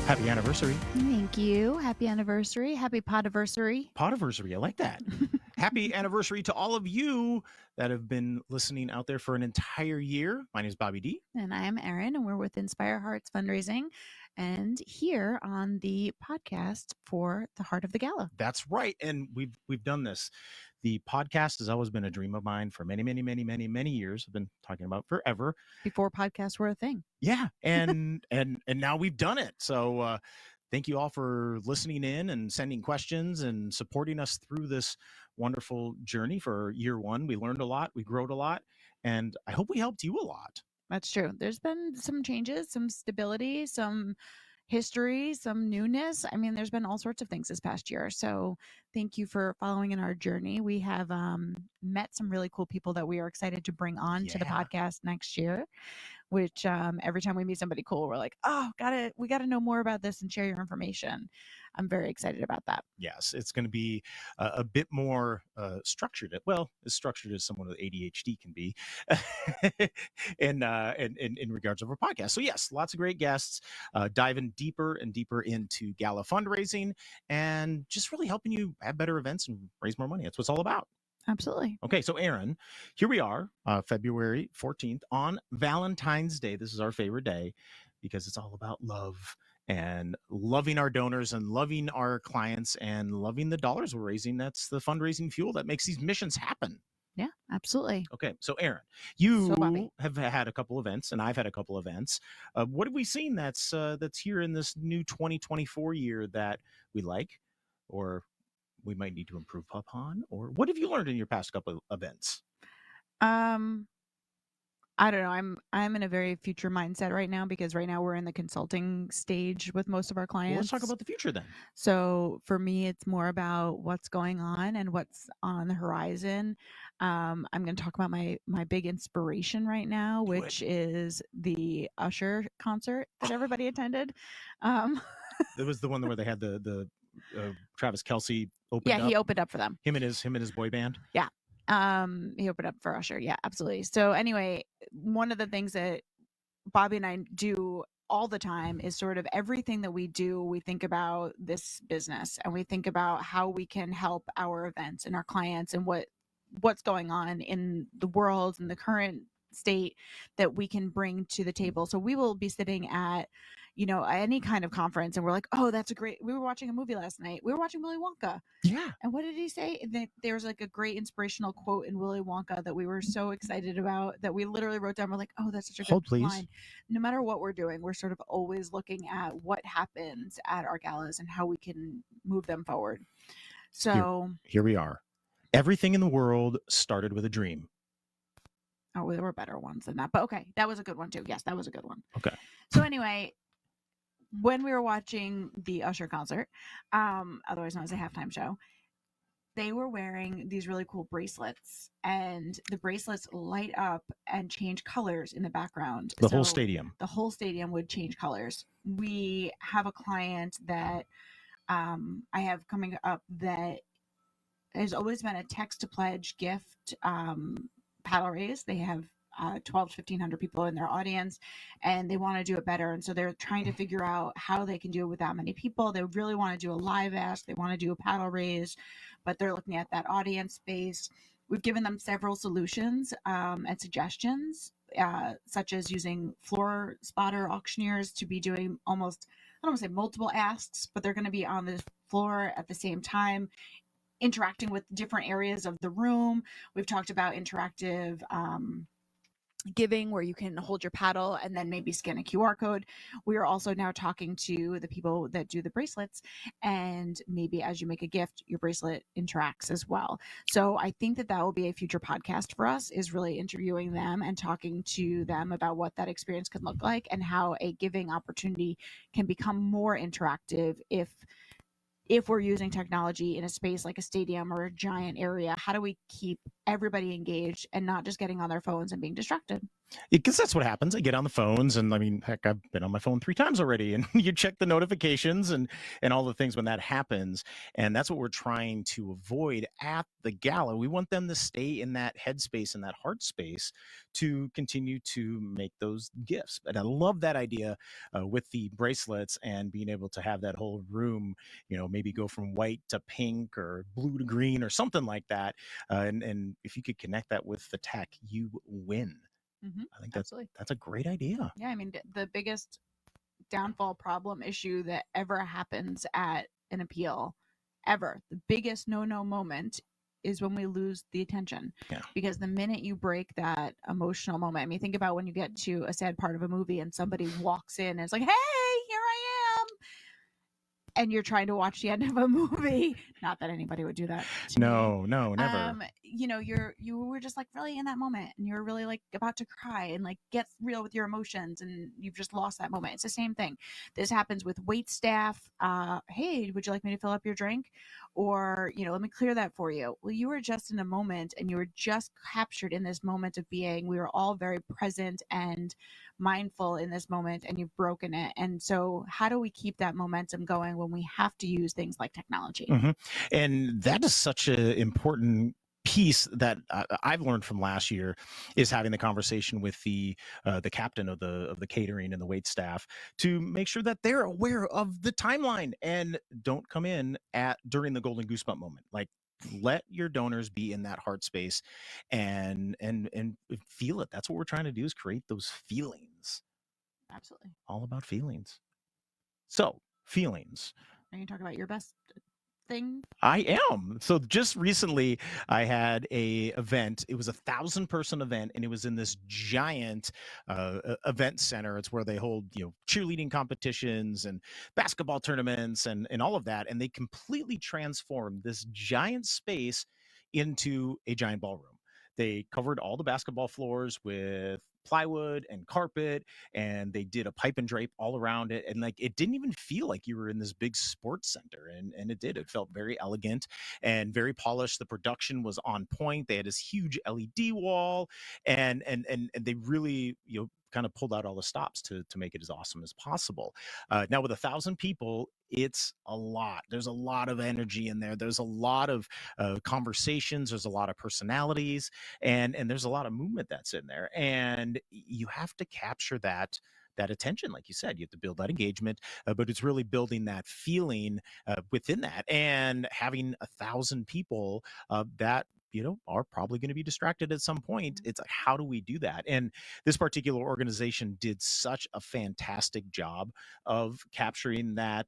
Happy anniversary. Thank you. Happy anniversary. Happy podiversary. Podiversary. I like that. Happy anniversary to all of you that have been listening out there for an entire year. My name is Bobby D. And I'm Erin, and we're with Inspire Hearts Fundraising and here on the podcast for the Heart of the Gala. That's right. And we've done this. The podcast has always been a dream of mine for many years. I've been talking about forever. Before podcasts were a thing. Yeah. And now we've done it. So thank you all for listening in and sending questions and supporting us through this wonderful journey for year one. We learned a lot, we growed a lot, and I hope we helped you a lot. That's true. There's been some changes, some stability, some history, some newness. I mean, there's been all sorts of things this past year. So thank you for following in our journey. We have met some really cool people that we are excited to bring on to the podcast next year, which every time we meet somebody cool, we're like, oh, we got to know more about this and share your information. I'm very excited about that. Yes, it's going to be a bit more structured. Well, as structured as someone with ADHD can be in regards of our podcast. So yes, lots of great guests diving deeper and deeper into Gala fundraising and just really helping you have better events and raise more money. That's what it's all about. Absolutely. Okay, so Erin, here we are, February 14th on Valentine's Day. This is our favorite day because it's all about love and loving our donors and loving our clients and loving the dollars we're raising. That's the fundraising fuel that makes these missions happen. Yeah, absolutely. Okay, so Erin, you have had a couple events and I've had a couple events. What have we seen that's here in this new 2024 year that we like or we might need to improve upon? Or what have you learned in your past couple of events? I don't know. I'm in a very future mindset right now because right now we're in the consulting stage with most of our clients. Well, let's talk about the future then. So for me, it's more about what's going on and what's on the horizon. I'm going to talk about my big inspiration right now, which is the Usher concert that everybody attended. It was the one where they had the Travis Kelce opened up. Yeah, he opened up for them. Him and his boy band. Yeah. He opened up for Usher. Yeah, absolutely. So anyway, one of the things that Bobby and I do all the time is sort of everything that we do, we think about this business and we think about how we can help our events and our clients and what's going on in the world and the current state that we can bring to the table. So we will be sitting at, any kind of conference and we're like, oh, we were watching a movie last night. We were watching Willy Wonka. Yeah. And what did he say? There's like a great inspirational quote in Willy Wonka that we were so excited about that we literally wrote down. We're like, oh, that's such a good line. No matter what we're doing, we're sort of always looking at what happens at our galas and how we can move them forward. So here we are. Everything in the world started with a dream. Oh, there were better ones than that. But okay, that was a good one too. Yes, that was a good one. Okay. So anyway, when we were watching the Usher concert, otherwise known as a halftime show, they were wearing these really cool bracelets, and the bracelets light up and change colors in the background. The whole stadium would change colors. We have a client that I have coming up that has always been a text to pledge gift paddle raise. They have 12 to 1,500 people in their audience and they want to do it better. And so they're trying to figure out how they can do it with that many people. They really want to do a live ask. They want to do a paddle raise, but they're looking at that audience space. We've given them several solutions and suggestions, such as using floor spotter auctioneers to be doing almost, I don't want to say multiple asks, but they're going to be on the floor at the same time, interacting with different areas of the room. We've talked about interactive giving where you can hold your paddle and then maybe scan a QR code. We are also now talking to the people that do the bracelets, and maybe as you make a gift, your bracelet interacts as well. So I think that will be a future podcast for us, is really interviewing them and talking to them about what that experience could look like and how a giving opportunity can become more interactive if we're using technology in a space like a stadium or a giant area. How do we keep everybody engaged and not just getting on their phones and being distracted? Because that's what happens. I get on the phones, and I mean, heck, I've been on my phone 3 times already, and you check the notifications and all the things when that happens, and that's what we're trying to avoid at the gala. We want them to stay in that headspace and that heart space to continue to make those gifts. And I love that idea with the bracelets and being able to have that whole room, maybe go from white to pink or blue to green or something like that. And if you could connect that with the tech, you win. I think that's a great idea. Yeah, I mean, the biggest downfall, problem, issue that ever happens at an appeal, ever, the biggest no moment is when we lose the attention. Yeah. Because the minute you break that emotional moment, I mean, think about when you get to a sad part of a movie and somebody walks in and it's like, hey, here I am. And you're trying to watch the end of a movie. Not that anybody would do that to me. No, never. You were just like really in that moment, and you're really like about to cry and like get real with your emotions, and you've just lost that moment. It's the same thing. This happens with wait staff. Hey, would you like me to fill up your drink? Or, let me clear that for you. Well, you were just in a moment, and you were just captured in this moment of being. We were all very present and mindful in this moment, and you've broken it. And so how do we keep that momentum going when we have to use things like technology? Mm-hmm. And that is such an important piece that I've learned from last year is having the conversation with the captain of the catering and the wait staff to make sure that they're aware of the timeline and don't come in during the golden goosebump moment. Like, let your donors be in that heart space and feel it. That's what we're trying to do, is create those feelings. Absolutely. All about feelings. So, feelings. Are you talking about your best thing? I am. So just recently I had a event. It was 1,000-person event, and it was in this giant event center. It's where they hold, cheerleading competitions and basketball tournaments and all of that. And they completely transformed this giant space into a giant ballroom. They covered all the basketball floors with plywood and carpet, and they did a pipe and drape all around it, and like it didn't even feel like you were in this big sports center, and it felt very elegant and very polished. The production was on point. They had this huge LED wall, and they really kind of pulled out all the stops to make it as awesome as possible. Now with 1,000 people, it's a lot. There's a lot of energy in there. There's a lot of conversations. There's a lot of personalities, and there's a lot of movement that's in there, and you have to capture that attention. Like you said, you have to build that engagement, but it's really building that feeling within that, and having 1,000 people that are probably going to be distracted at some point. It's like, how do we do that? And this particular organization did such a fantastic job of capturing that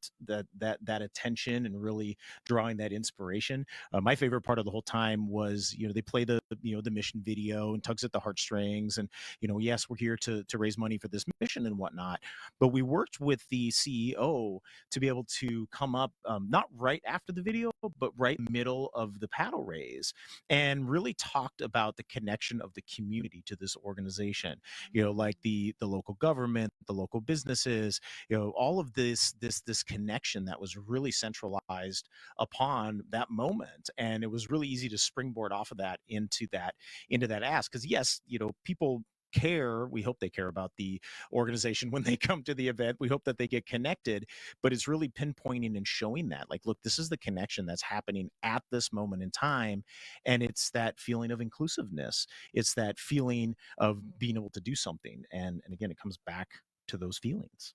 attention and really drawing that inspiration. My favorite part of the whole time was, they play the mission video and tugs at the heartstrings, and yes, we're here to raise money for this mission and whatnot. But we worked with the CEO to be able to come up, not right after the video, but right middle of the paddle raise, and really talked about the connection of the community to this organization. Like the local government, the local businesses, all of this connection that was really centralized upon that moment. And it was really easy to springboard off of that into that ask. Because yes, people care. We hope they care about the organization when they come to the event. We hope that they get connected, but it's really pinpointing and showing that, like, look, this is the connection that's happening at this moment in time. And it's that feeling of inclusiveness. It's that feeling of being able to do something. And again, it comes back to those feelings.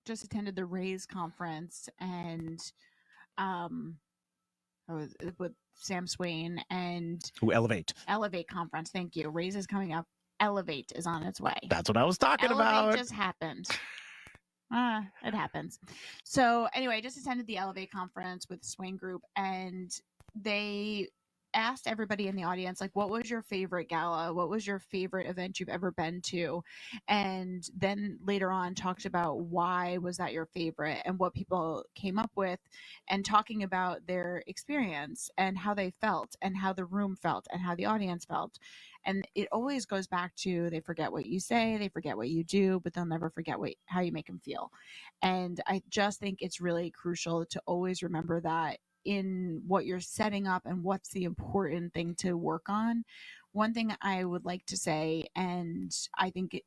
Just attended the Raise conference, and I was with Sam Swain and Elevate conference. Thank you. Raise is coming up. Elevate is on its way. That's what I was talking about. Elevate just happened. It happens. So anyway, I just attended the Elevate conference with the Swain Group, and they asked everybody in the audience, like, what was your favorite gala? What was your favorite event you've ever been to? And then later on talked about why was that your favorite and what people came up with, and talking about their experience and how they felt and how the room felt and how the audience felt. And it always goes back to, they forget what you say, they forget what you do, but they'll never forget how you make them feel. And I just think it's really crucial to always remember that in what you're setting up and what's the important thing to work on. one thing I would like to say, and I think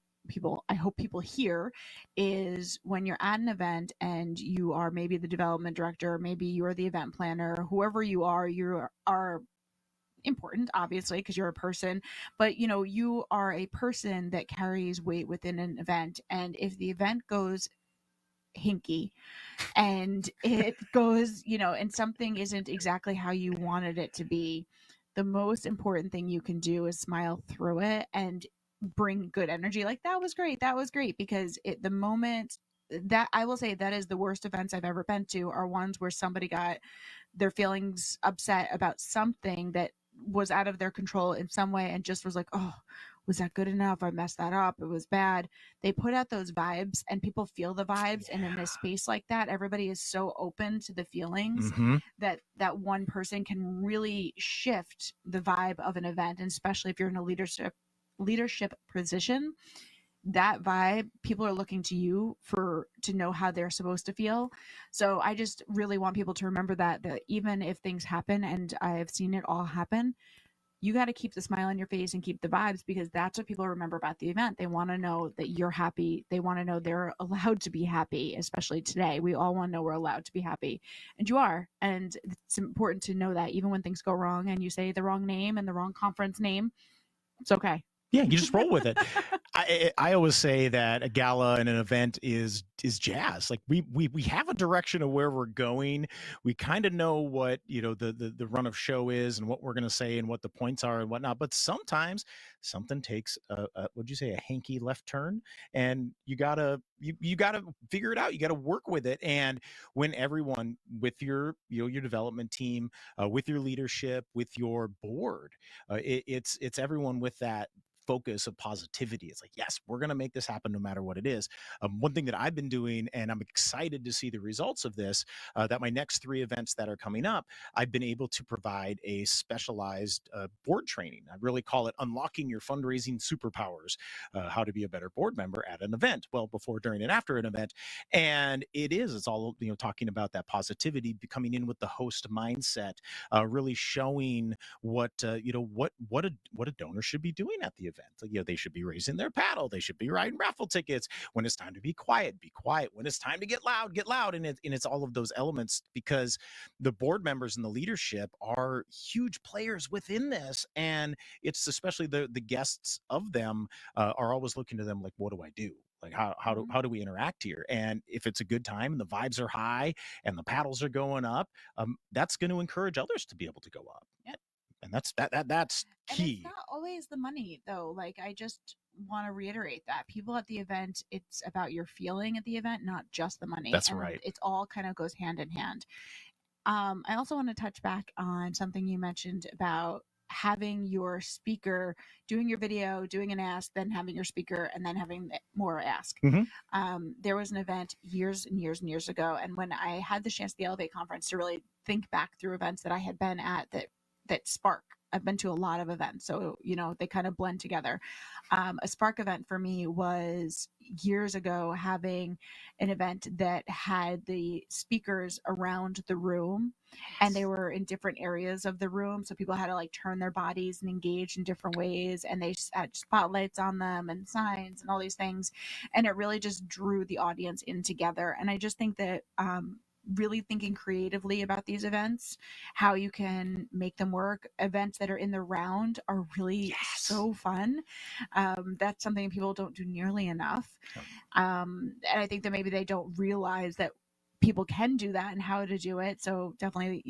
I hope people hear, is when you're at an event and you are maybe the development director, maybe you are the event planner, whoever you are important, obviously, because you're a person, but you are a person that carries weight within an event. And if the event goes hinky and it goes, and something isn't exactly how you wanted it to be, the most important thing you can do is smile through it and bring good energy. Like, that was great. That was great. Because the moment that, I will say, that is the worst events I've ever been to, are ones where somebody got their feelings upset about something that was out of their control in some way and just was like, oh, was that good enough? I messed that up. It was bad. They put out those vibes and people feel the vibes. And in a space like that, everybody is so open to the feelings Mm-hmm. that one person can really shift the vibe of an event. And especially if you're in a leadership position, that vibe, people are looking to you to know how they're supposed to feel. So I just really want people to remember that even if things happen, and I've seen it all happen, you got to keep the smile on your face and keep the vibes, because that's what people remember about the event. They want to know that you're happy. They want to know they're allowed to be happy. Especially today, we all want to know we're allowed to be happy, and you are. And it's important to know that even when things go wrong and you say the wrong name and the wrong conference name, it's okay. Yeah, you just roll with it. I always say that a gala and an event is jazz. Like, we have a direction of where we're going. We kind of know what the run of show is and what we're going to say and what the points are and whatnot. But sometimes something takes what'd you say, a hanky left turn, and you gotta figure it out. You gotta work with it. And when everyone, with your your development team, with your leadership, with your board, it's everyone with that focus of positivity. It's like, yes, we're going to make this happen no matter what it is. One thing that I've been doing, and I'm excited to see the results of this, that my next 3 events that are coming up, I've been able to provide a specialized board training. I really call it Unlocking Your Fundraising Superpowers, how to be a better board member at an event. Well, before, during, and after an event. And it's all, talking about that positivity, coming in with the host mindset, really showing what a donor should be doing at the event. Like, they should be raising their paddle. They should be writing raffle tickets. When it's time to be quiet, be quiet. When it's time to get loud, get loud. And it's all of those elements, because the board members and the leadership are huge players within this, and it's especially the guests of them are always looking to them like, what do I do? Like, how do we interact here? And if it's a good time and the vibes are high and the paddles are going up, that's going to encourage others to be able to go up. Yep. And that's And it's key. not always the money, though. Like, I just want to reiterate that people at the event, it's about your feeling at the event, not just the money. That's and right. It's all kind of goes hand in hand. I also want to touch back on something you mentioned about having your speaker doing your video, doing an ask, then having your speaker, and then having more ask. There was an event years and years and years ago, and when I had the chance at the Elevate conference to really think back through events that I had been at that spark. I've been to a lot of events, so they kind of blend together. A spark event for me was years ago, having an event that had the speakers around the room, and they were in different areas of the room, so people had to like turn their bodies and engage in different ways, and they had spotlights on them and signs and all these things, and it really just drew the audience in together. And I just think that really thinking creatively about these events, how you can make them work. Events that are in the round are really so fun. That's something people don't do nearly enough. And I think that maybe they don't realize that people can do that and how to do it. So definitely,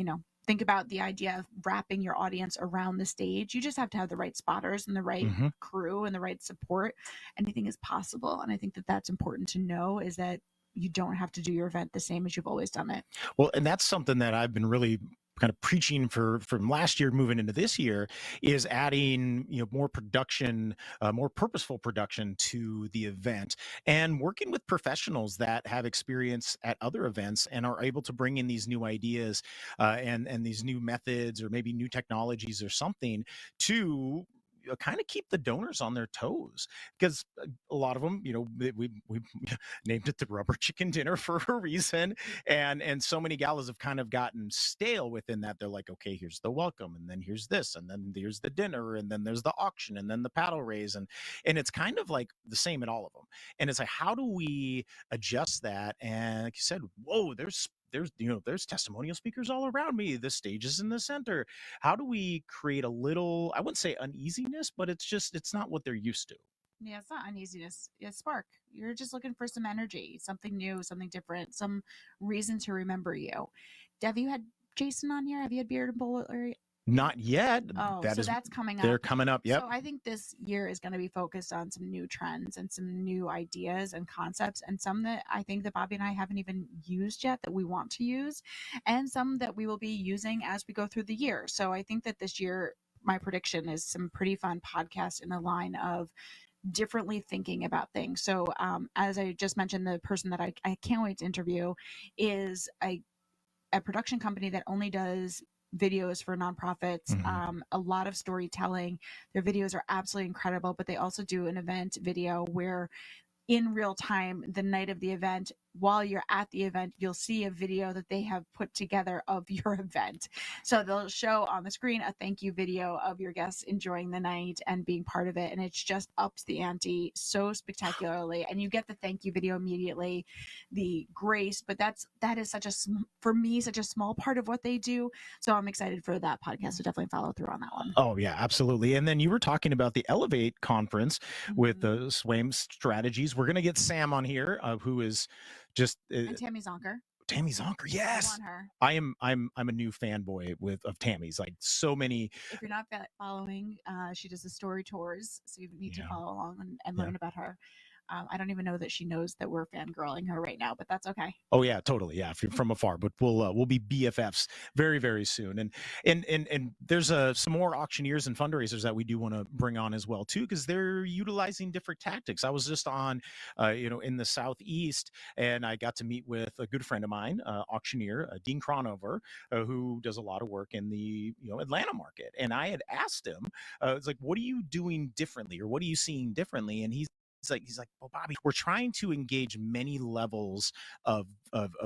think about the idea of wrapping your audience around the stage. You just have to have the right spotters and the right crew and the right support. Anything is possible. And I think that that's important to know, is that you don't have to do your event the same as you've always done it. Well, and that's something that I've been really kind of preaching from last year moving into this year, is adding more production, more purposeful production to the event, and working with professionals that have experience at other events and are able to bring in these new ideas and these new methods, or maybe new technologies or something, to kind of keep the donors on their toes, because a lot of them, we named it the rubber chicken dinner for a reason, and so many galas have kind of gotten stale within that. They're like, okay, here's the welcome, and then here's this, and then here's the dinner, and then there's the auction, and then the paddle raise, and it's kind of like the same in all of them. And it's like, how do we adjust that? And like you said, whoa, there's testimonial speakers all around me. The stage is in the center. How do we create a little, I wouldn't say uneasiness, but it's not what they're used to. Yeah, it's not uneasiness. It's spark. You're just looking for some energy, something new, something different, some reason to remember you. Have you had Jason on here? Have you had Beard and Bowl? Not yet. Oh, so that's coming up. They're coming up. Yep. So I think this year is going to be focused on some new trends and some new ideas and concepts, and some that I think that Bobby and I haven't even used yet that we want to use, and some that we will be using as we go through the year. So I think that this year, my prediction is some pretty fun podcasts in the line of differently thinking about things. So as I just mentioned, the person that I can't wait to interview is a production company that only does videos for nonprofits, a lot of storytelling. Their videos are absolutely incredible, but they also do an event video where in real time, the night of the event, while you're at the event, you'll see a video that they have put together of your event. So they'll show on the screen a thank you video of your guests enjoying the night and being part of it. And it's just ups the ante so spectacularly. And you get the thank you video immediately, the grace, but that is for me, such a small part of what they do. So I'm excited for that podcast to definitely follow through on that one. Oh yeah, absolutely. And then you were talking about the Elevate conference with the SWAM strategies. We're going to get Sam on here, who is just and Tammy Zonker. Tammy Zonker, yes. I want her. I'm a new fanboy of Tammy's. Like, so many. If you're not following, she does the story tours, so you need to follow along and learn about her. I don't even know that she knows that we're fangirling her right now, but that's okay. Oh yeah, totally. Yeah, if you're from afar, but we'll be BFFs very, very soon. And there's some more auctioneers and fundraisers that we do want to bring on as well too, because they're utilizing different tactics. I was just on, in the Southeast, and I got to meet with a good friend of mine, auctioneer Dean Cronover, who does a lot of work in the Atlanta market. And I had asked him, it's like, what are you doing differently, or what are you seeing differently? And he's like, well, Bobby, we're trying to engage many levels of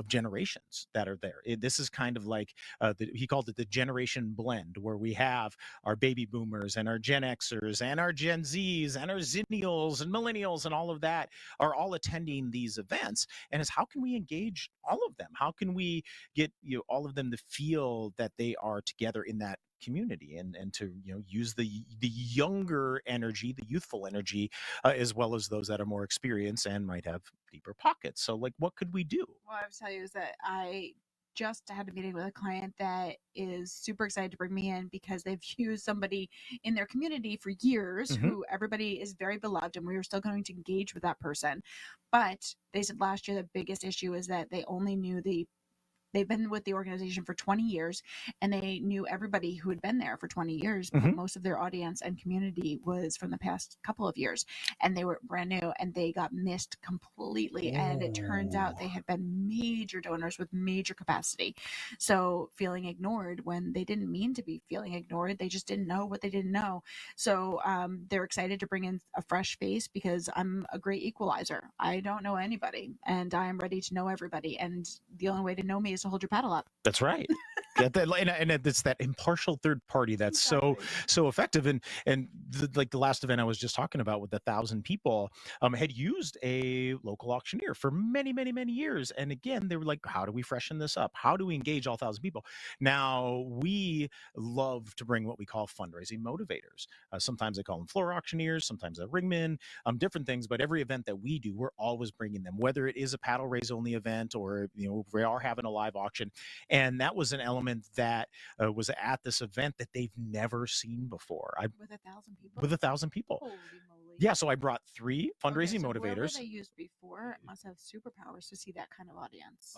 generations that are there. This is kind of like he called it the generation blend, where we have our baby boomers and our Gen Xers and our Gen Zs and our Zennials and millennials, and all of that are all attending these events. And it's, how can we engage all of them? How can we get all of them to feel that they are together in that community, and to use the younger energy, the youthful energy, as well as those that are more experienced and might have deeper pockets. So, like, what could we do? Well, I would tell you is that I just had a meeting with a client that is super excited to bring me in because they've used somebody in their community for years who everybody is very beloved, and we are still going to engage with that person. But they said last year the biggest issue is that they only knew they've been with the organization for 20 years, and they knew everybody who had been there for 20 years, but most of their audience and community was from the past couple of years, and they were brand new, and they got missed completely. And it turns out they had been major donors with major capacity. So feeling ignored when they didn't mean to be feeling ignored, they just didn't know what they didn't know. So they're excited to bring in a fresh face, because I'm a great equalizer. I don't know anybody, and I'm ready to know everybody. And the only way to know me is to hold your paddle up. That's right. And it's that impartial third party that's so effective. And the last event I was just talking about with 1,000 people had used a local auctioneer for many, many, many years. And again, they were like, how do we freshen this up? How do we engage all 1,000 people? Now, we love to bring what we call fundraising motivators. Sometimes they call them floor auctioneers, sometimes they're ringmen, different things. But every event that we do, we're always bringing them, whether it is a paddle raise only event, or we are having a live auction. And that was an element that was at this event that they've never seen before. With 1,000 people? With 1,000 people. Holy moly. Yeah, so I brought 3 fundraising motivators. Whoever they used before must have superpowers to see that kind of audience.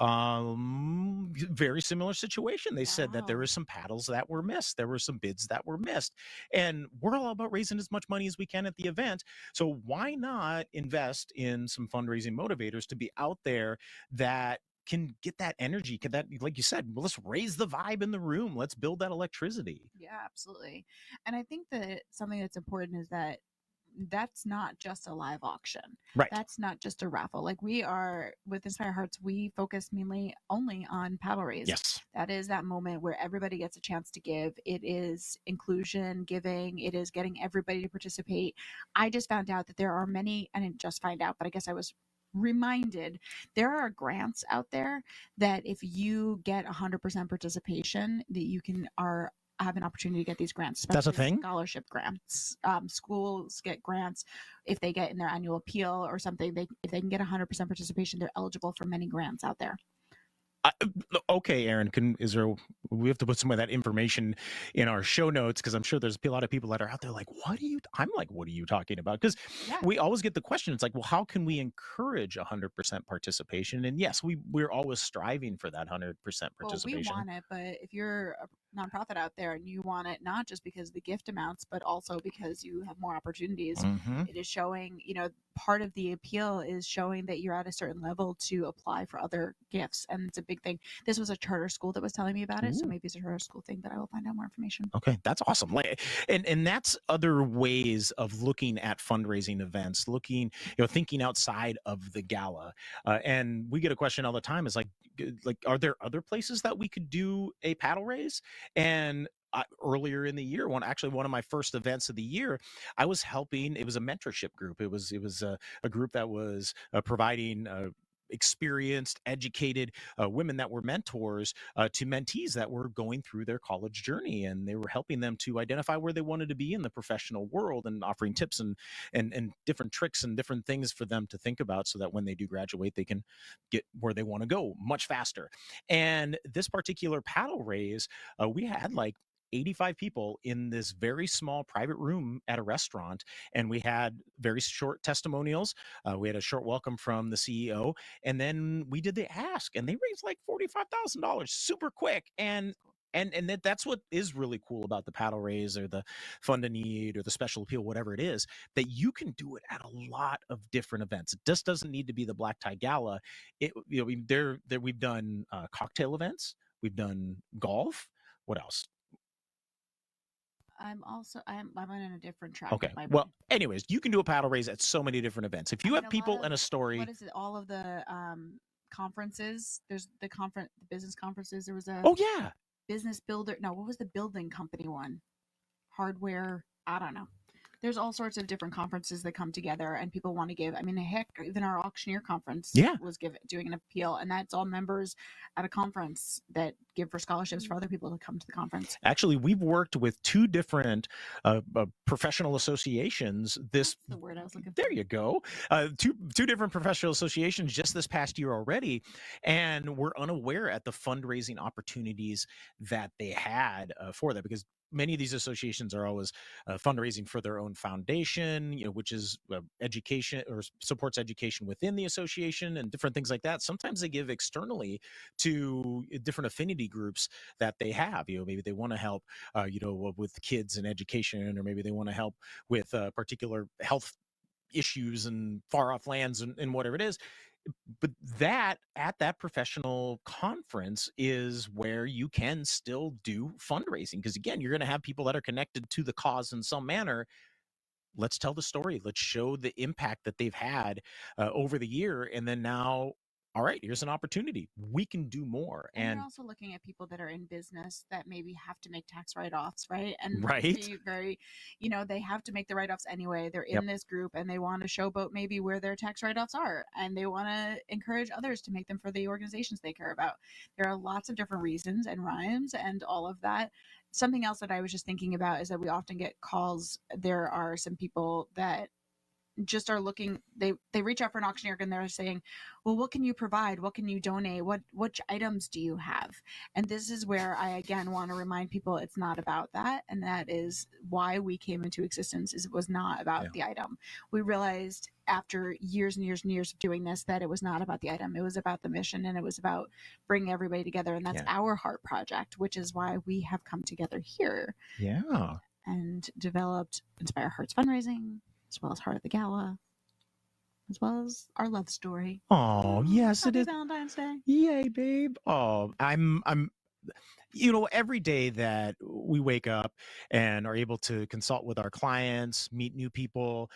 Very similar situation. They said that there were some paddles that were missed. There were some bids that were missed. And we're all about raising as much money as we can at the event. So why not invest in some fundraising motivators to be out there that can get that energy, can that, like you said, well, let's raise the vibe in the room, let's build that electricity. Yeah, absolutely. And I think that something that's important is that that's not just a live auction. Right. That's not just a raffle. Like we are with Inspire Hearts, we focus mainly only on paddle raise. Yes. That is that moment where everybody gets a chance to give. It is inclusion, giving, it is getting everybody to participate. I just found out that there are many, I didn't just find out, but I guess I was reminded there are grants out there that if you get 100% participation that you can are have an opportunity to get these grants, That's a especially thing? scholarship grants. Schools get grants if they get in their annual appeal or something. If they can get 100% participation, they're eligible for many grants out there. Okay, Aaron, we have to put some of that information in our show notes, because I'm sure there's a lot of people that are out there like, I'm like, what are you talking about? Because Yeah. we always get the question. It's like, well, how can we encourage 100% participation? And yes, we're always striving for that 100% participation. Well, we want it, but if you're a nonprofit out there and you want it not just because of the gift amounts, but also because you have more opportunities, it is showing, part of the appeal is showing that you're at a certain level to apply for other gifts. And it's a big thing. This was a charter school that was telling me about it. So maybe it's a charter school thing, but I will find out more information. Okay, that's awesome. And that's other ways of looking at fundraising events, thinking outside of the gala. And we get a question all the time is like, are there other places that we could do a paddle raise? And earlier in the year, one of my first events of the year, I was helping. It was a mentorship group. It was a group that was providing experienced, educated women that were mentors to mentees that were going through their college journey, and they were helping them to identify where they wanted to be in the professional world, and offering tips and different tricks and different things for them to think about, so that when they do graduate, they can get where they want to go much faster. And this particular paddle raise, we had like 85 people in this very small private room at a restaurant, and we had very short testimonials. We had a short welcome from the CEO, and then we did the ask, and they raised like $45,000 super quick. And that's what is really cool about the paddle raise, or the fund to need, or the special appeal, whatever it is, that you can do it at a lot of different events. It just doesn't need to be the black tie gala. We've done cocktail events, we've done golf. What else? I'm on a different track. Okay. Well, anyways, you can do a paddle raise at so many different events. If you have people and a story. What is it? All of the conferences. There's the business conferences. There was a business builder. No, what was the building company one? Hardware. I don't know. There's all sorts of different conferences that come together, and people want to give. I mean, heck, even our auctioneer conference was doing an appeal, and that's all members at a conference that give for scholarships for other people to come to the conference. Actually, we've worked with two different professional associations. That's the word I was looking for. There you go. Two different professional associations just this past year already, and we're unaware at the fundraising opportunities that they had for that, because many of these associations are always fundraising for their own foundation, which is education, or supports education within the association and different things like that. Sometimes they give externally to different affinity groups that they have. Maybe they want to help, with kids and education, or maybe they want to help with particular health issues and far off lands and whatever it is. But that at that professional conference is where you can still do fundraising, because again, you're going to have people that are connected to the cause in some manner. Let's tell the story. Let's show the impact that they've had over the year. And then now, all right, here's an opportunity. We can do more. And you're also looking at people that are in business that maybe have to make tax write-offs, right? And be very, they have to make the write-offs anyway. They're in this group, and they want to showboat maybe where their tax write-offs are, and they want to encourage others to make them for the organizations they care about. There are lots of different reasons and rhymes and all of that. Something else that I was just thinking about is that we often get calls. There are some people that just are looking, they reach out for an auctioneer, and they're saying, well, what can you provide? What can you donate? Which items do you have? And this is where I again want to remind people it's not about that. And that is why we came into existence, is it was not about the item. We realized after years and years and years of doing this that it was not about the item. It was about the mission, and it was about bringing everybody together. And that's our heart project, which is why we have come together here and developed Inspire Hearts Fundraising, as well as Heart of the Gala. as well as our love story. Oh, yes, it Happy is. Valentine's Day. Yay, babe. Oh, I'm every day that we wake up and are able to consult with our clients, meet new people.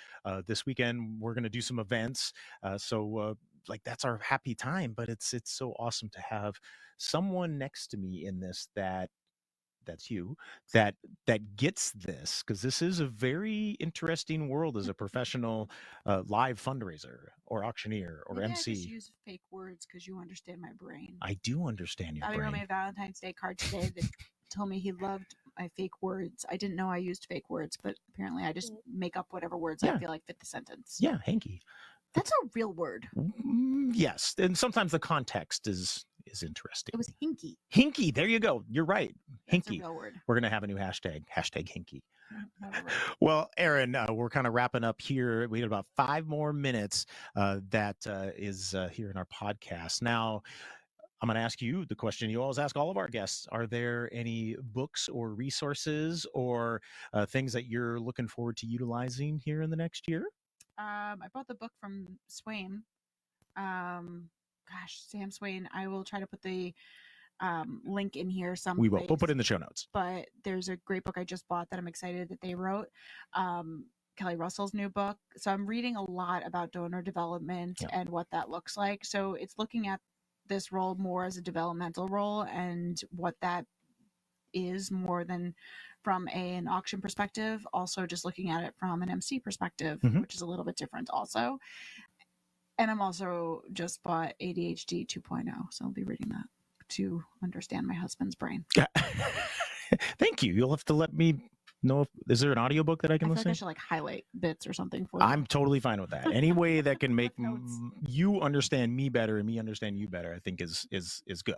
This weekend we're going to do some events. So like that's our happy time, but it's so awesome to have someone next to me in this that's you that gets this, because this is a very interesting world as a professional live fundraiser or auctioneer or Maybe I just MC. use fake words because you understand my brain. I do understand your Bobby wrote me brain. a Valentine's Day card today that told me he loved my fake words. I didn't know I used fake words, but apparently I just make up whatever words I feel like fit the sentence. Yeah, hanky. That's a real word. Yes, and sometimes the context is interesting. It was hinky. Hinky, there you go. You're right. That's Hinky. a real word. We're gonna have a new hashtag Hinky. Well, Aaron, we're kind of wrapping up here. We have about 5 more minutes that is here in our podcast. Now, I'm going to ask you the question you always ask all of our guests. Are there any books or resources or things that you're looking forward to utilizing here in the next year? I bought the book from Swain. Sam Swain. I will try to put the link in here someplace. We will. We'll put it in the show notes. But there's a great book I just bought that I'm excited that they wrote. Kelly Russell's new book. So I'm reading a lot about donor development and what that looks like. So it's looking at this role more as a developmental role and what that is more than from an auction perspective. Also just looking at it from an MC perspective, which is a little bit different also. And I'm also just bought ADHD 2.0. So I'll be reading that to understand my husband's brain. Thank you. You'll have to let me know. Is there an audiobook that I can listen to? I should like highlight bits or something for you. I'm totally fine with that. Any way that can make you understand me better and me understand you better, I think is good.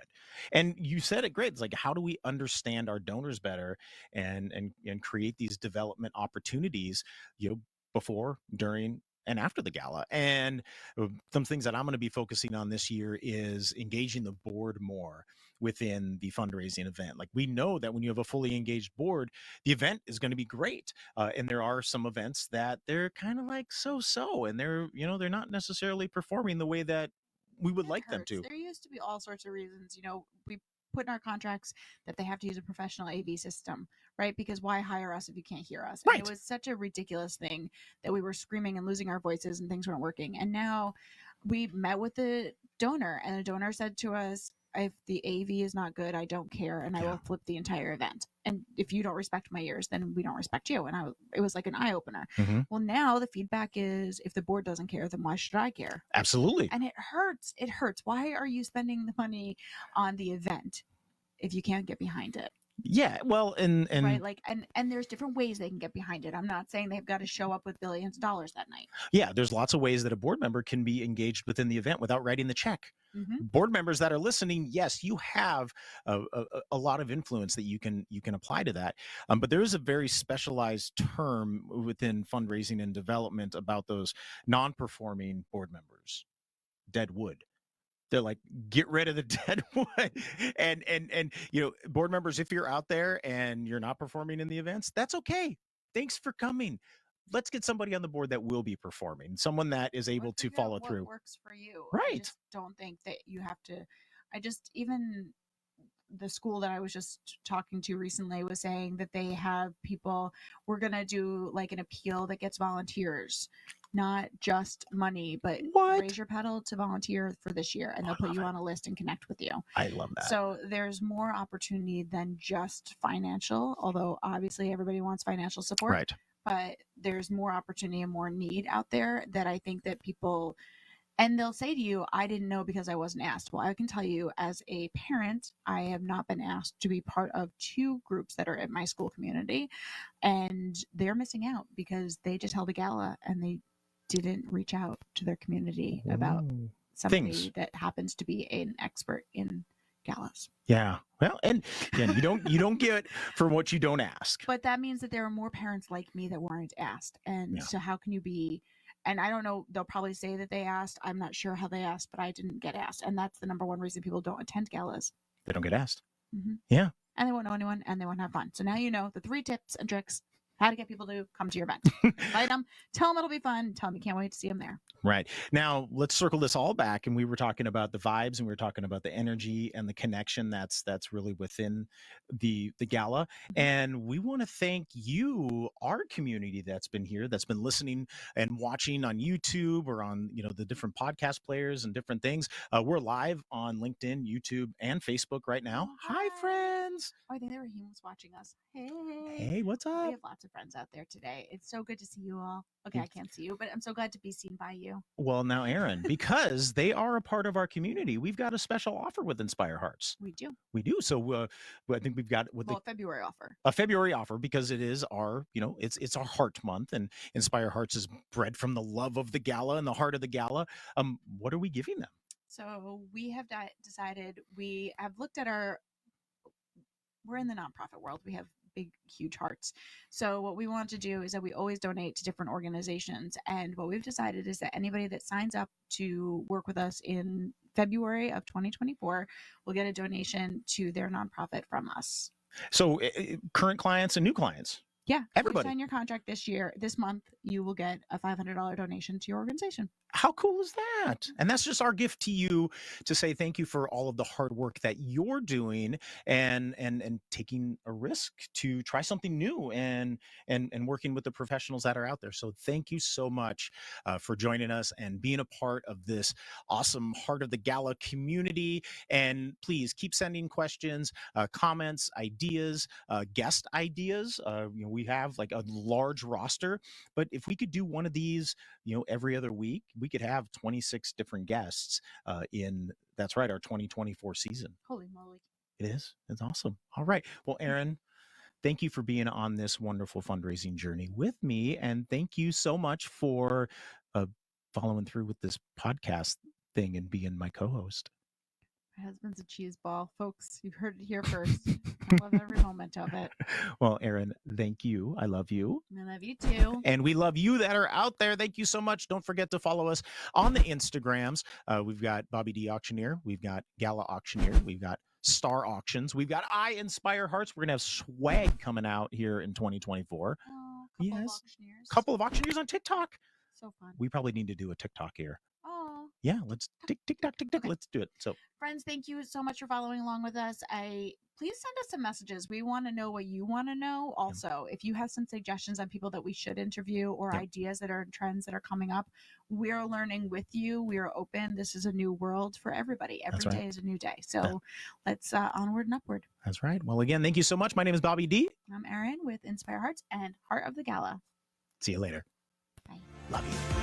And you said it great. It's like, how do we understand our donors better and create these development opportunities, before, during, and after the gala? And some things that I'm going to be focusing on this year is engaging the board more within the fundraising event. Like, we know that when you have a fully engaged board, the event is going to be great. And there are some events that they're kind of like so, and they're not necessarily performing the way that we would like them to. There used to be all sorts of reasons. We put in our contracts that they have to use a professional AV system, right? Because why hire us if you can't hear us? Right. And it was such a ridiculous thing that we were screaming and losing our voices and things weren't working. And now we met with the donor, and the donor said to us, if the AV is not good, I don't care, and I will flip the entire event. And if you don't respect my ears, then we don't respect you. And it was like an eye opener. Well, now the feedback is, if the board doesn't care, then why should I care? Absolutely. And it hurts. It hurts. Why are you spending the money on the event if you can't get behind it? Yeah, well, and right, like, and there's different ways they can get behind it. I'm not saying they've got to show up with billions of dollars that night. Yeah, there's lots of ways that a board member can be engaged within the event without writing the check. Board members that are listening, yes, you have a lot of influence that you can apply to that. But there is a very specialized term within fundraising and development about those non-performing board members, dead wood. They're like, get rid of the dead wood. And board members, if you're out there and you're not performing in the events, that's okay. Thanks for coming. Let's get somebody on the board that will be performing, someone that is able to follow through. What works for you? Right. I just don't think that you have to. Even the school that I was just talking to recently was saying that they have people. We're gonna do like an appeal that gets volunteers. Not just money, but raise your pedal to volunteer for this year, and they'll put you on a list and connect with you. I love that. So there's more opportunity than just financial, although obviously everybody wants financial support. Right. But there's more opportunity and more need out there that I think that people, and they'll say to you, I didn't know because I wasn't asked. Well, I can tell you as a parent, I have not been asked to be part of 2 groups that are in my school community, and they're missing out because they just held a gala and they didn't reach out to their community about somebody that happens to be an expert in galas. Yeah. Well, and you don't get for what you don't ask. But that means that there are more parents like me that weren't asked. And so how can you be, and I don't know, they'll probably say that they asked. I'm not sure how they asked, but I didn't get asked. And that's the number one reason people don't attend galas. They don't get asked. Yeah. And they won't know anyone and they won't have fun. So now you know the 3 tips and tricks. how to get people to come to your event. Invite them, tell them it'll be fun, tell them you can't wait to see them there. Right. Now, let's circle this all back. And we were talking about the vibes, and we were talking about the energy and the connection that's really within the gala. And we want to thank you, our community that's been here, that's been listening and watching on YouTube or on, the different podcast players and different things. We're live on LinkedIn, YouTube, and Facebook right now. Oh, hi, friends. Oh, I think there were humans watching us. Hey, what's up? We have lots of friends out there today. It's so good to see you all. Okay, I can't see you, but I'm so glad to be seen by you. Well, now, Erin, because they are a part of our community, we've got a special offer with Inspire Hearts. We do. So I think we've got a February offer. A February offer, because it is our, it's our heart month, and Inspire Hearts is bred from the love of the gala and the heart of the gala. What are we giving them? So we have decided, we have looked at we're in the nonprofit world. We have big, huge hearts. So what we want to do is that we always donate to different organizations. And what we've decided is that anybody that signs up to work with us in February of 2024 will get a donation to their nonprofit from us. So current clients and new clients. Yeah. Everybody. If you sign your contract this month, you will get a $500 donation to your organization. How cool is that? And that's just our gift to you, to say thank you for all of the hard work that you're doing and taking a risk to try something new and working with the professionals that are out there. So thank you so much for joining us and being a part of this awesome Heart of the Gala community. And please keep sending questions, comments, ideas, guest ideas. We have like a large roster, but if we could do one of these, every other week, we could have 26 different guests that's right, our 2024 season. Holy moly. It is. It's awesome. All right. Well, Erin, thank you for being on this wonderful fundraising journey with me. And thank you so much for following through with this podcast thing and being my co-host. My husband's a cheese ball. Folks, you've heard it here first. I love every moment of it. Well, Erin, thank you. I love you. I love you too. And we love you that are out there. Thank you so much. Don't forget to follow us on the Instagrams. We've got Bobby D Auctioneer. We've got Gala Auctioneer. We've got Star Auctions. We've got I Inspire Hearts. We're going to have swag coming out here in 2024. Oh, couple of auctioneers on TikTok. So fun. We probably need to do a TikTok here. Oh. Yeah, let's TikTok. Okay. Let's do it. So, friends, thank you so much for following along with us. Please send us some messages. We want to know what you want to know. Also, if you have some suggestions on people that we should interview or ideas that are trends that are coming up, we're learning with you. We are open. This is a new world for everybody. Every day is a new day. So let's onward and upward. That's right. Well, again, thank you so much. My name is Bobby D. I'm Erin with Inspire Hearts and Heart of the Gala. See you later. Bye. Love you.